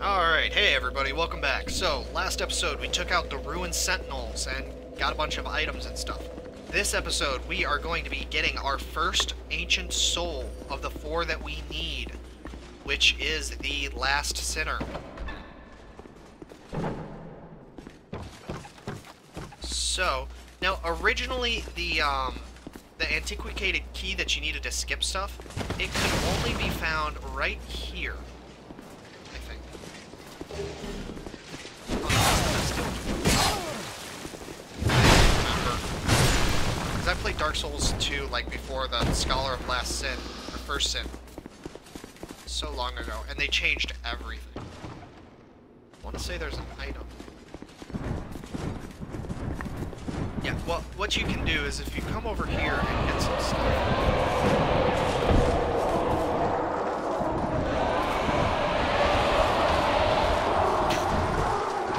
Alright, hey everybody, welcome back. So, last episode we took out the Ruined Sentinels and got a bunch of items and stuff. This episode we are going to be getting our first Ancient Soul of the 4 that we need, which is the Last Sinner. So, now originally the antiquated key that you needed to skip stuff, it could only be found right here. I played Dark Souls 2 like before the Scholar of Last Sin, or First Sin, so long ago, and they changed everything. I want to say there's an item. Yeah, well, what you can do is if you come over here and get some stuff.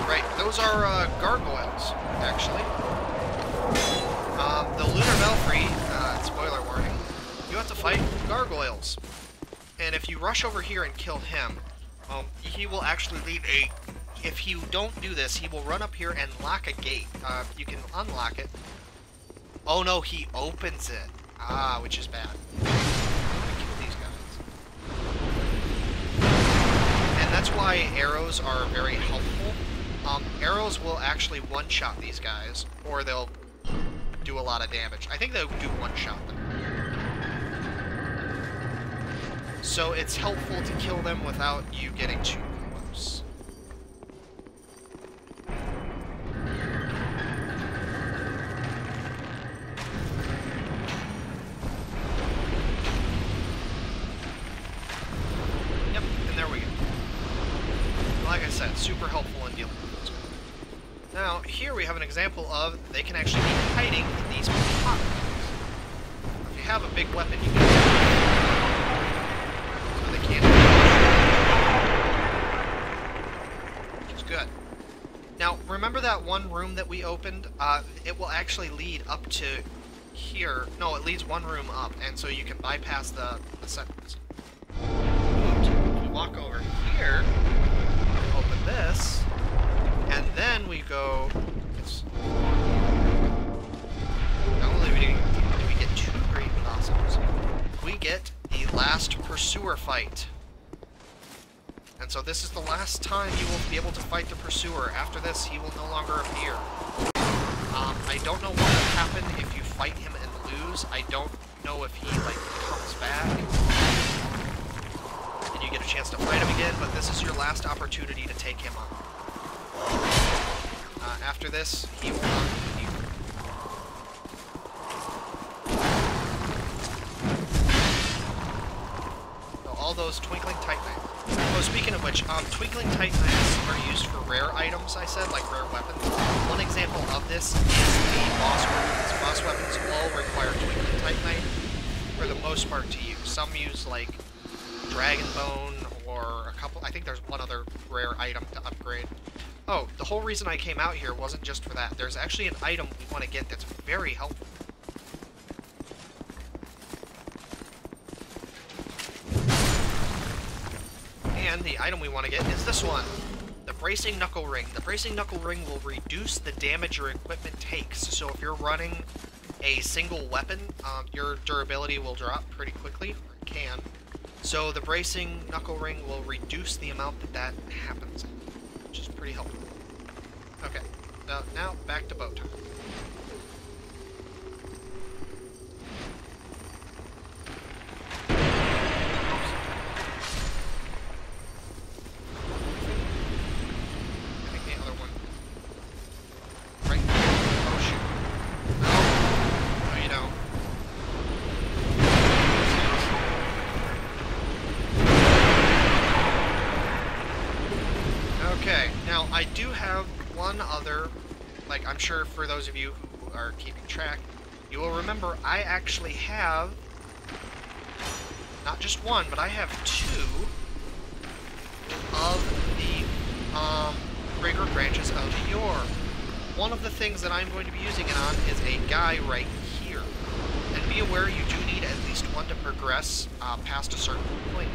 Right, those are gargoyles, actually. The Lunar Belfry, spoiler warning, you have to fight gargoyles. And if you rush over here and kill him, he will actually leave a... If you don't do this, he will run up here and lock a gate. You can unlock it. Oh no, he opens it. Ah, which is bad. I'm gonna kill these guys. And that's why arrows are very helpful. Arrows will actually one-shot these guys, or they'll do a lot of damage. I think they'll do one-shot them. So it's helpful to kill them without you getting too close. Yep, and there we go. Like I said, super helpful in dealing with those guys. Now, here we have an example of they can actually be hiding in these pockets. If you have a big weapon, you can... So they can't... Which is good. Now, remember that one room that we opened? It will actually lead up to here. No, it leads one room up, and so you can bypass the sentinels. We walk over here, open this, and then we go... Not only do we get 2 great blossoms, we get the last Pursuer fight. And so this is the last time you will be able to fight the Pursuer. After this, he will no longer appear. I don't know what will happen if you fight him and lose. I don't know if he, like, comes back. And you get a chance to fight him again, but this is your last opportunity to take him on. After this, he will not be here. So all those Twinkling Titanite. Oh, speaking of which, Twinkling Titanites are used for rare items, I said, like rare weapons. One example of this is the boss weapons. Boss weapons all require Twinkling Titanite, for the most part, to use. Some use, like, Dragon Bone, or a couple... I think there's one other rare item to upgrade. Oh, the whole reason I came out here wasn't just for that. There's actually an item we want to get that's very helpful. And the item we want to get is this one. The Bracing Knuckle Ring. The Bracing Knuckle Ring will reduce the damage your equipment takes. So if you're running a single weapon, your durability will drop pretty quickly, or it can. So the Bracing Knuckle Ring will reduce the amount that happens, which is pretty helpful. Okay, so now back to bow time. I think the other one... Right? Oh shoot. No. No, you don't. Okay, now I do have one other, like I'm sure for those of you who are keeping track, you will remember I actually have, not just one, but I have 2 of the Fragrant Branches of Yore. One of the things that I'm going to be using it on is a guy right here. And be aware you do need at least one to progress past a certain point.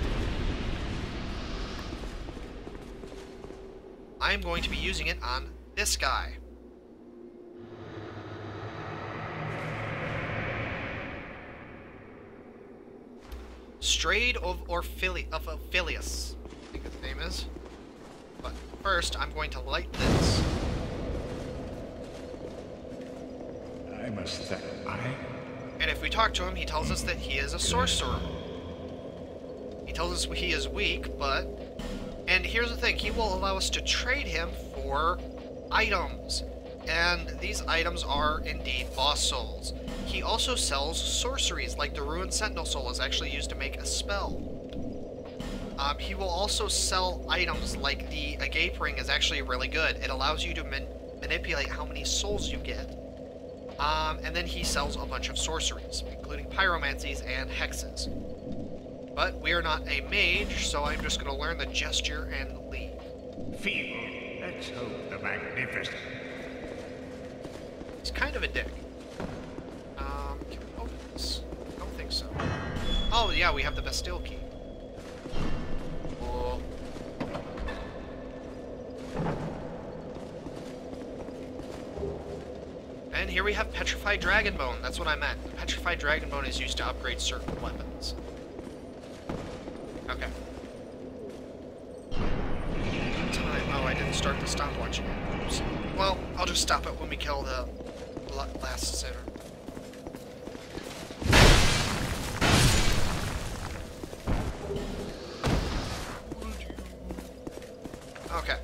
I'm going to be using it on this guy. Strayed of Orphilius, I think his name is. But first, I'm going to light this. I must thank And if we talk to him, he tells us that he is a sorcerer. He tells us he is weak, but... And here's the thing, he will allow us to trade him for items. And these items are indeed boss souls. He also sells sorceries, like the Ruined Sentinel Soul is actually used to make a spell. He will also sell items like the Agape Ring is actually really good. It allows you to manipulate how many souls you get. And then he sells a bunch of sorceries, including pyromancies and hexes. But we are not a mage, so I'm just going to learn the gesture and leave. feeble. Let's hope the magnificent. He's kind of a dick. Can we open this? I don't think so. Oh, yeah, we have the Bastille key. Cool. And here we have Petrified Dragonbone. That's what I meant. The Petrified Dragonbone is used to upgrade certain weapons. Okay. Time. Oh, I didn't start the stopwatch yet. Oops. Well, I'll just stop it when we kill the last sinner. Okay.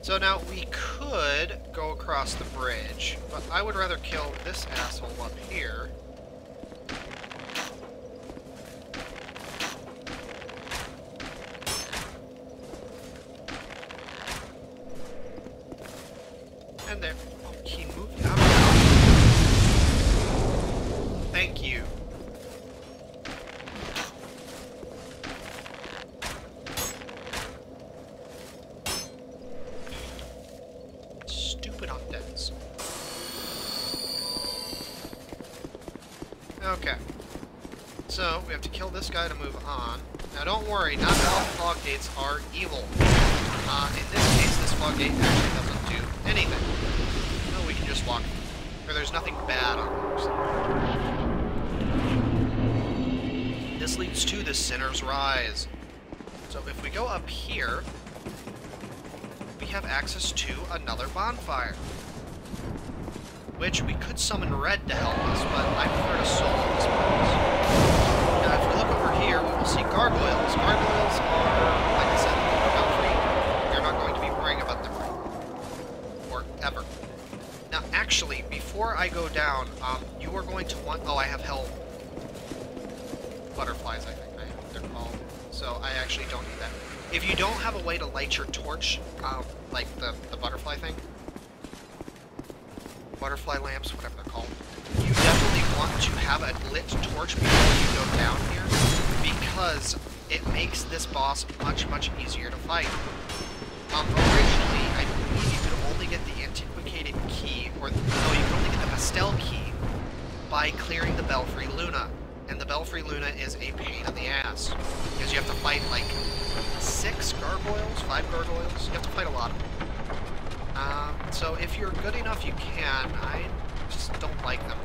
So now we could go across the bridge, but I would rather kill this asshole up here. And there. Oh, he moved out. Thank you. Stupid undeads. Okay. So, we have to kill this guy to move on. Now don't worry, not all fog gates are evil. In this case, this fog gate actually doesn't do anything. No, we can just walk. Or there's nothing bad on it. This leads to the Sinner's Rise. So if we go up here, we have access to another bonfire. Which we could summon Red to help us, but I prefer to solo this place. Now if we look over here, we will see gargoyles. Gargoyles are, like I said, belfry. You're not going to be worrying about them or ever. Now actually, before I go down, you are going to want... Oh, I have hell butterflies, I think they're called. So I actually don't need that. If you don't have a way to light your torch, like the butterfly thing, butterfly lamps, whatever they're called, you definitely want to have a lit torch before you go down here, because it makes this boss much, much easier to fight. Originally, I believe you could only get the Antiquated key, or no, you could only get the Bastille key by clearing the Belfry Luna. And the Belfry Luna is a pain in the ass, because you have to fight like 5 gargoyles, you have to fight a lot of them. So if you're good enough, you can. I just don't like them.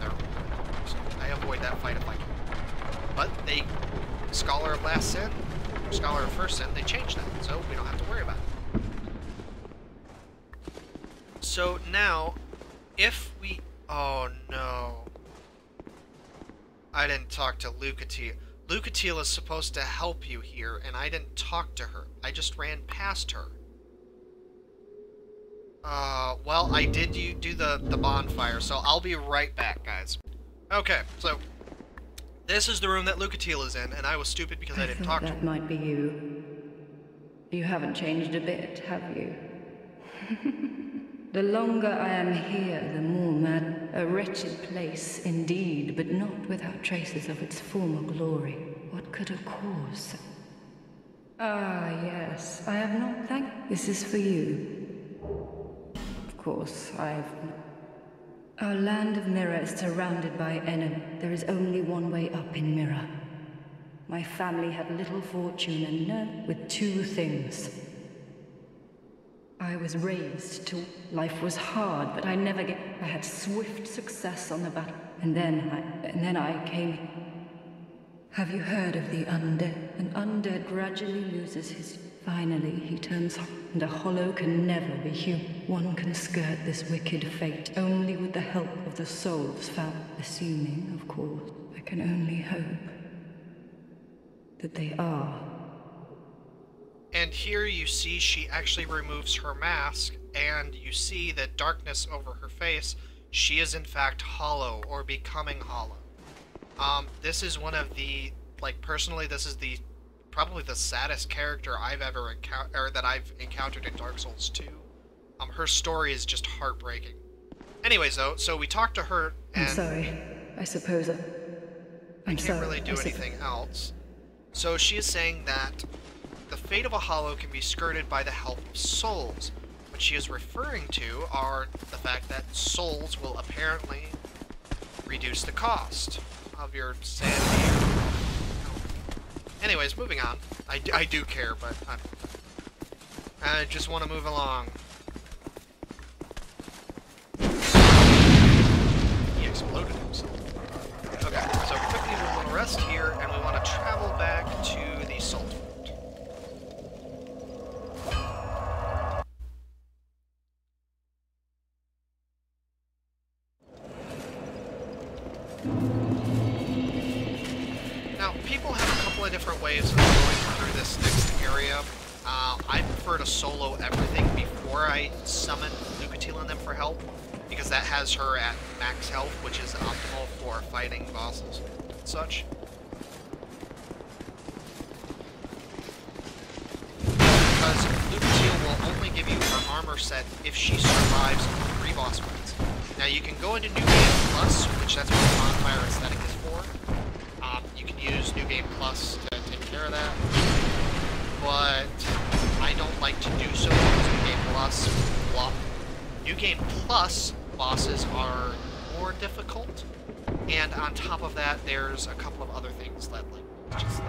I avoid that fight if I can. But they, Scholar of Last Sin, Scholar of First Sin, they changed that, so we don't have to worry about it. So now, if we... Oh no. I didn't talk to Lucatiel. Lucatiel is supposed to help you here, and I didn't talk to her. I just ran past her. Well, I did do the bonfire, so I'll be right back, guys. Okay, so this is the room that Lucatiel is in, and I was stupid because I didn't talk to her. That might be you. You haven't changed a bit, have you? The longer I am here, the more mad. A wretched place, indeed, but not without traces of its former glory. What could have caused? Ah, yes. I have not thanked. This is for you. Of course, Our land of Mirror is surrounded by enemy. There is only one way up in Mirror. My family had little fortune and with 2 things. I was raised to... Life was hard, but I never get... I had swift success on the battle. And then I came... Have you heard of the undead? An undead gradually loses his... Finally, he turns... And a hollow can never be human. One can skirt this wicked fate only with the help of the souls found. Assuming, of course, I can only hope that they are. And here you see she actually removes her mask, and you see that darkness over her face. She is in fact hollow, or becoming hollow. This is one of the, like, personally, this is the probably the saddest character I've ever encountered in Dark Souls 2. Her story is just heartbreaking. Anyways, though, so we talked to her, and I'm sorry. I suppose I can't really do anything else. So she is saying that the fate of a hollow can be skirted by the help of souls. What she is referring to are the fact that souls will apparently reduce the cost of your sanity. Anyways, moving on. I do care, but I just want to move along. He exploded himself. Okay, so quickly we want to rest here, and we want to travel back to the Salt Fort. Now, people have a couple of different ways of going through this next area. I prefer to solo everything before I summon Lucatiel and them for help, because that has her at max health, which is optimal for fighting bosses and such. Because Lucatiel will only give you her armor set if she survives 3 boss fights. Now you can go into New Game Plus, which that's what the Bonfire Aesthetic is for. You can use New Game Plus to take care of that, but I don't like to do so because New Game Plus flop. New Game Plus bosses are more difficult, and on top of that, there's a couple of other things that, like, just...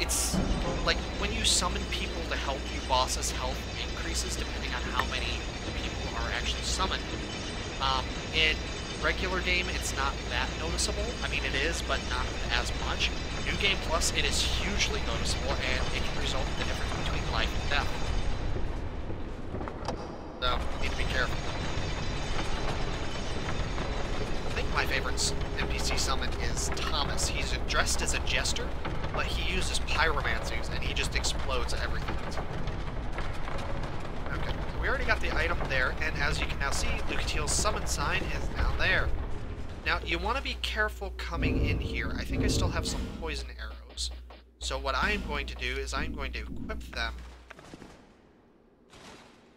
It's, like, when you summon people to help you, bosses' health increases depending on how many people are actually summoned. In regular game, it's not that noticeable. I mean, it is, but not as much. New Game Plus, it is hugely noticeable, and it can result in the difference between life and death. So, you need to be careful. I think my favorite NPC summon is Thomas. He's dressed as a jester, but he uses pyromancies, and he just explodes everything. Okay, so we already got the item there, and as you can now see, Lucatiel's summon sign is now there. Now, you want to be careful coming in here. I think I still have some poison arrows. So what I am going to do is I'm going to equip them,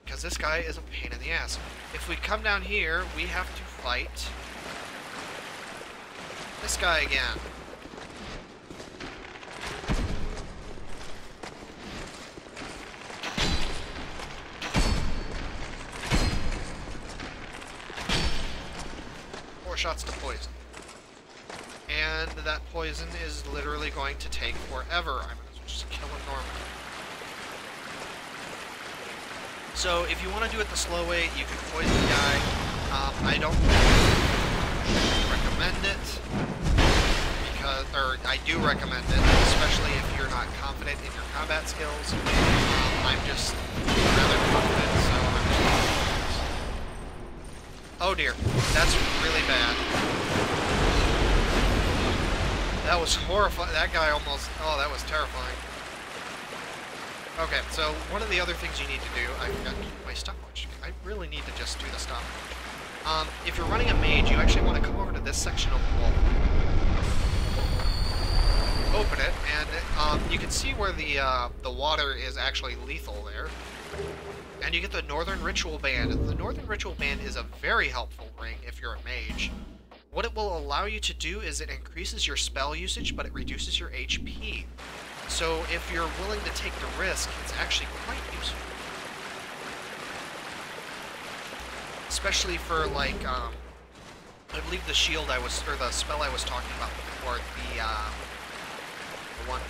because this guy is a pain in the ass. If we come down here, we have to fight this guy again. Shots to poison. And that poison is literally going to take forever. I'm going to just kill him normally. So if you want to do it the slow way, you can poison the guy. I don't recommend it, because, or I do recommend it, especially if you're not confident in your combat skills. I'm just rather confident, so I'm just... Oh dear, that's really bad. That was horrifying. That guy almost... Oh, that was terrifying. Okay, so one of the other things you need to do... I forgot my stopwatch. I really need to just do the stopwatch. If you're running a mage, you actually want to come over to this section of the wall. Open it, and you can see where the water is actually lethal there. And you get the Northern Ritual Band. The Northern Ritual Band is a very helpful ring if you're a mage. What it will allow you to do is it increases your spell usage, but it reduces your HP. So if you're willing to take the risk, it's actually quite useful. Especially for, like, I believe the shield I was, or the spell I was talking about before, the one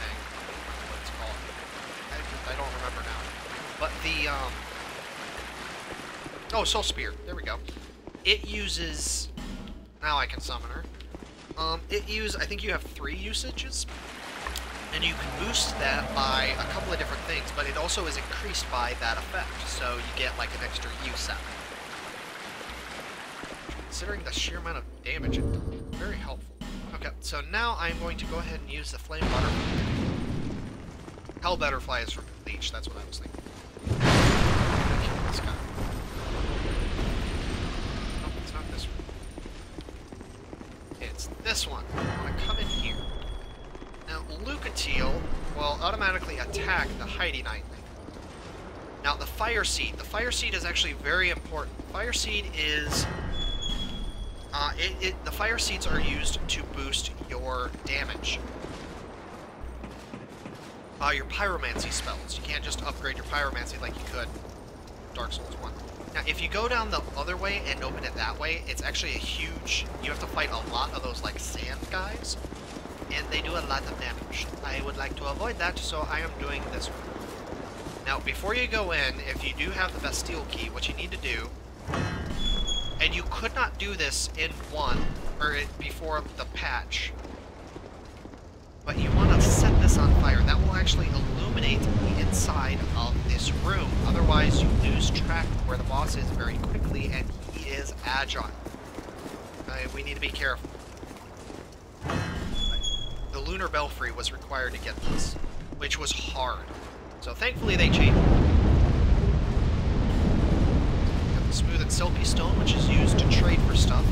thing, I don't know what it's called. I don't remember now. But the, oh, Soul Spear. There we go. It uses... Now I can summon her. I think you have 3 usages, and you can boost that by a couple of different things, but it also is increased by that effect, so you get, like, an extra use out of it. Considering the sheer amount of damage it does, very helpful. Okay, so now I'm going to go ahead and use the Flame Butterfly. Hell Butterfly is from Leech, that's what I was thinking. Kill this guy. No, it's not this one. It's this one. I'm gonna come in here. Now, Lucatiel will automatically attack the Heidi Knight. Now, the Fire Seed. The Fire Seed is actually very important. Fire Seed is... the Fire Seeds are used to boost your damage. Your Pyromancy spells. You can't just upgrade your Pyromancy like you could in Dark Souls 1. Now, if you go down the other way and open it that way, it's actually a huge... You have to fight a lot of those, like, sand guys, and they do a lot of damage. I would like to avoid that, so I am doing this one. Now, before you go in, if you do have the Bastille Key, what you need to do... And you could not do this in 1, or before the patch, but you want to set this on fire. That will actually illuminate the inside of this room. Otherwise, you lose track of where the boss is very quickly, and he is agile. We need to be careful. The Lunar Belfry was required to get this, which was hard. So thankfully they changed. Got the Smooth and Silky Stone, which is used to trade for stuff.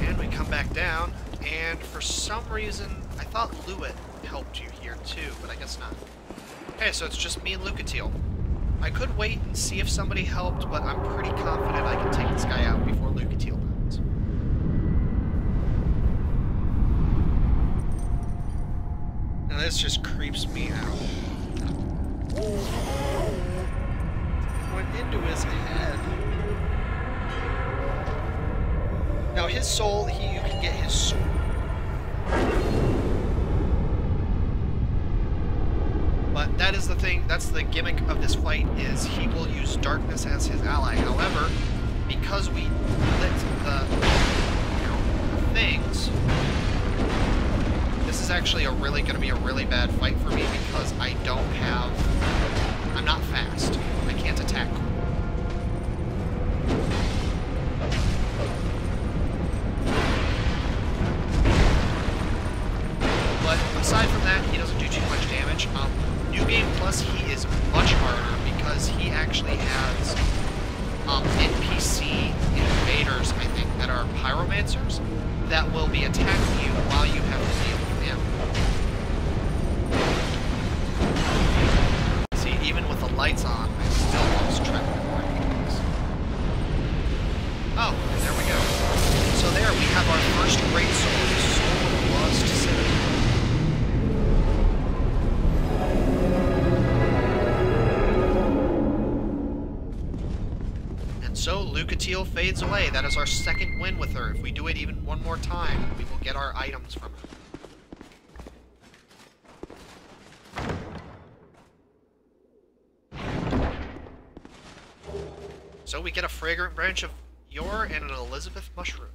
And we come back down. And for some reason, I thought Luet helped you here too, but I guess not. Okay, so it's just me and Lucatiel. I could wait and see if somebody helped, but I'm pretty confident I can take this guy out before Lucatiel dies. Now this just creeps me out. Went into his head. Now his soul, you can get his soul. But that is the thing, that's the gimmick of this fight, is he will use darkness as his ally. However, because we lit the things, this is actually going to be a really bad fight for me because I'm not fast. I can't attack. But aside from that, he doesn't do too much damage. New Game Plus, he is much harder because he actually has NPC invaders, I think, that are pyromancers that will be attacking you while you have to deal with them. See, even with the lights on, I still lost track of where he was. Oh, and there we go. So there we have our first great sword, Soul of Lust City. So, Lucatiel fades away. That is our second win with her. If we do it even one more time, we will get our items from her. So we get a Fragrant Branch of Yore and an Elizabeth Mushroom.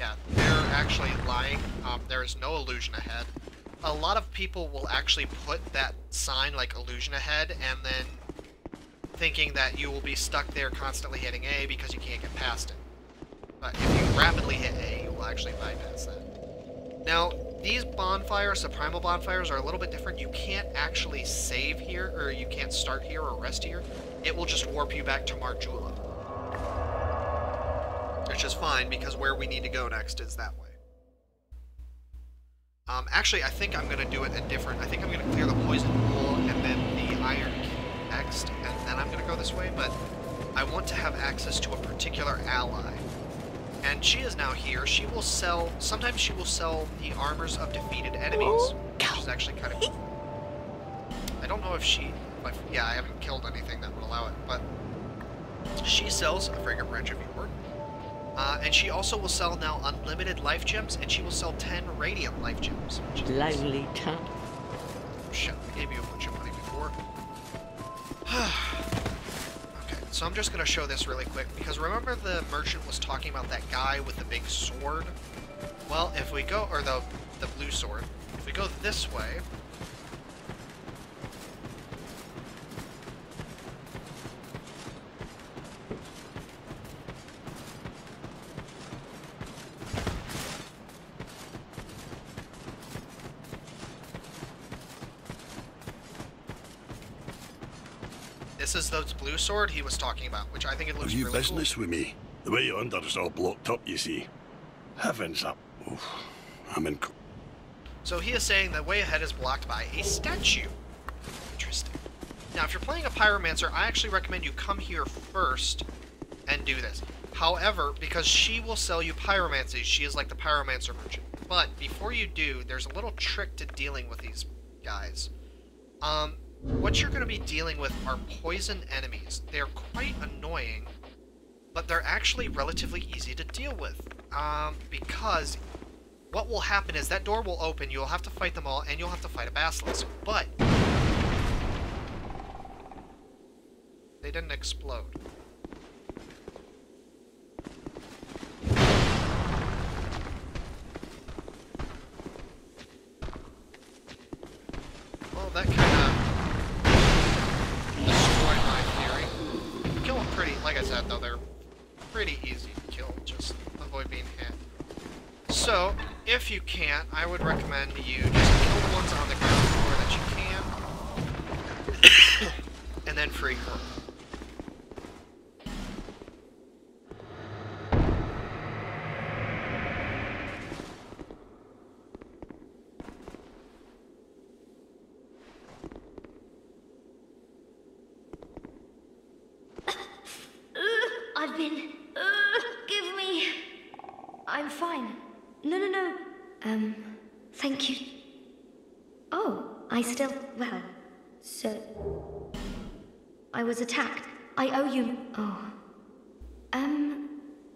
Yeah, they're actually lying. There is no illusion ahead. A lot of people will actually put that sign like illusion ahead and then thinking that you will be stuck there constantly hitting A because you can't get past it. But if you rapidly hit A, you will actually bypass that. Now, these bonfires, the primal bonfires, are a little bit different. You can't actually save here, or you can't start here or rest here. It will just warp you back to Marjula. Which is fine, because where we need to go next is that way. Actually, I think I'm going to do it a different... I think I'm going to clear the Poison Pool and then the Iron King next, and then I'm going to go this way, but I want to have access to a particular ally. And she is now here. She will sell... Sometimes she will sell the armors of defeated enemies, which is actually kind of cool. I don't know if she... Yeah, I haven't killed anything that would allow it, but she sells a Fragrant Branch of Yore. And she also will sell now unlimited life gems, and she will sell 10 radiant life gems. Lonely town. so I'm just going to show this really quick, because remember the merchant was talking about that guy with the big sword? Well, if we go, or the blue sword, if we go this way, this is the blue sword he was talking about, which I think it looks Have you really business cool. with me? The way under is all blocked up, you see. Heavens up. Oof. I'm in... So he is saying the way ahead is blocked by a statue. Interesting. Now, if you're playing a pyromancer, I actually recommend you come here first and do this. However, because she will sell you pyromancy, she is like the pyromancer merchant. But before you do, there's a little trick to dealing with these guys. What you're going to be dealing with are poison enemies. They're quite annoying, but they're actually relatively easy to deal with. Because what will happen is that door will open, you'll have to fight them all, and you'll have to fight a basilisk. But they didn't explode. Well, that kind of destroyed my theory. Kill them pretty, like I said, though, they're pretty easy to kill. Just avoid being hit. So, if you can't, I would recommend you just kill the ones on the ground floor that you can, and then free her. I've been... give me... I'm fine. No. Thank you. Oh, I still... well... so... I was attacked. I owe you... oh.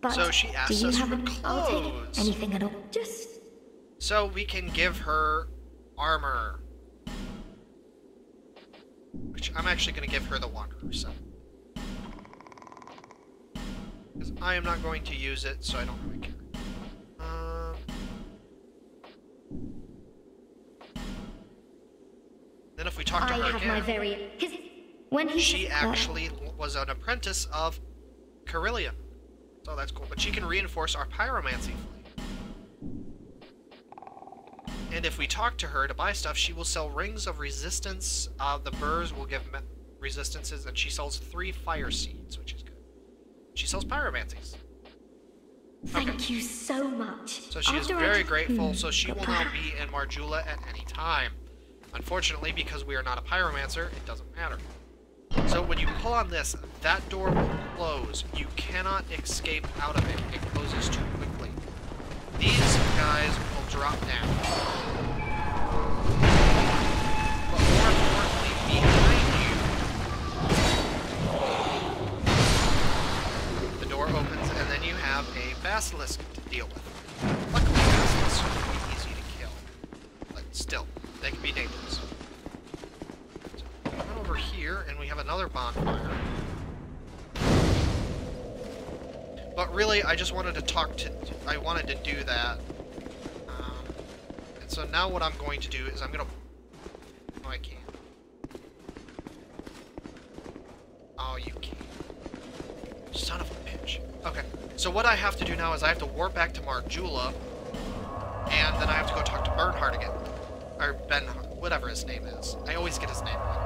But... So she asks do you us have for I'll take clothes. anything at all. Just... So we can give her armor. Which I'm actually going to give her the Wanderer set. Because I am not going to use it, so I don't really care. Then if we talk to I her have my again, very... when he... she actually was an apprentice of Carillion. So that's cool. But she can reinforce our pyromancy fleet. And if we talk to her to buy stuff, she will sell rings of resistance. The burrs will give resistances, and she sells 3 fire seeds, which is good. She sells pyromancies. Thank you so much. So she is very grateful, so she will now be in Marjula at any time. Unfortunately, because we are not a pyromancer, it doesn't matter. So when you pull on this, that door will close. You cannot escape out of it. It closes too quickly. These guys will drop down. But more importantly, behind you, the door opens, and then you have a basilisk to deal with. Luckily, basilisks are pretty easy to kill. But still, they can be dangerous. So, we come over here, and we have another bonfire. But really, I just wanted to I wanted to do that. And so now what I'm going to do is I'm going to... Oh, I can't. Oh, you can't. Son of a bitch. Okay, so what I have to do now is I have to warp back to Marjula, and then I have to go talk to Bernhard again. Or Ben, whatever his name is. I always get his name wrong.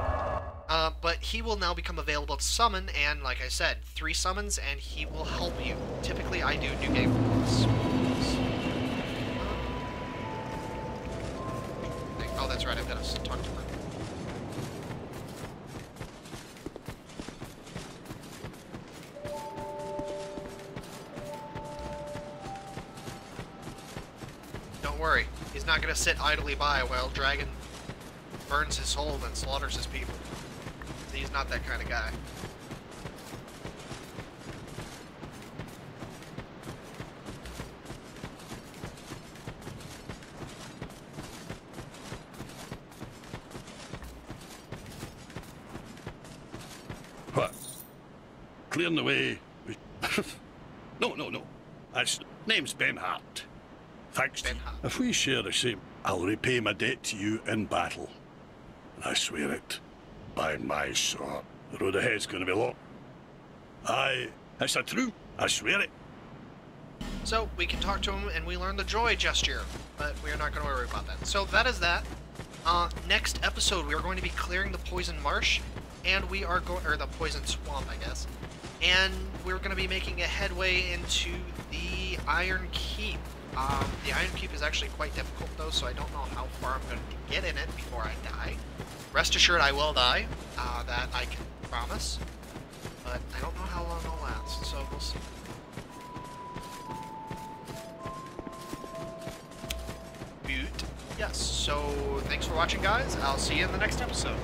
But he will now become available to summon, and like I said, 3 summons, and he will help you. Typically, I do New Game Plus. Oh, that's right, I've got to talk to her. Don't worry, he's not going to sit idly by while Dragon burns his soul and slaughters his people. He's not that kind of guy. What? clearing the way. No. His name's Ben Hart. Thanks to Ben you. Hart. If we share the same, I'll repay my debt to you in battle. And I swear it. By my sword. The road ahead's gonna be long. Aye, it's a true. I swear it. So we can talk to him and we learn the joy gesture, but we are not going to worry about that. So that is that. Next episode, we are going to be clearing the poison marsh, and we are going, or the poison swamp, I guess. And we're going to be making a headway into the Iron Keep. The Iron Keep is actually quite difficult though, so I don't know how far I'm going to get in it before I die. Rest assured, I will die. That I can promise. But I don't know how long it'll last, so we'll see. Yes, so thanks for watching, guys. I'll see you in the next episode.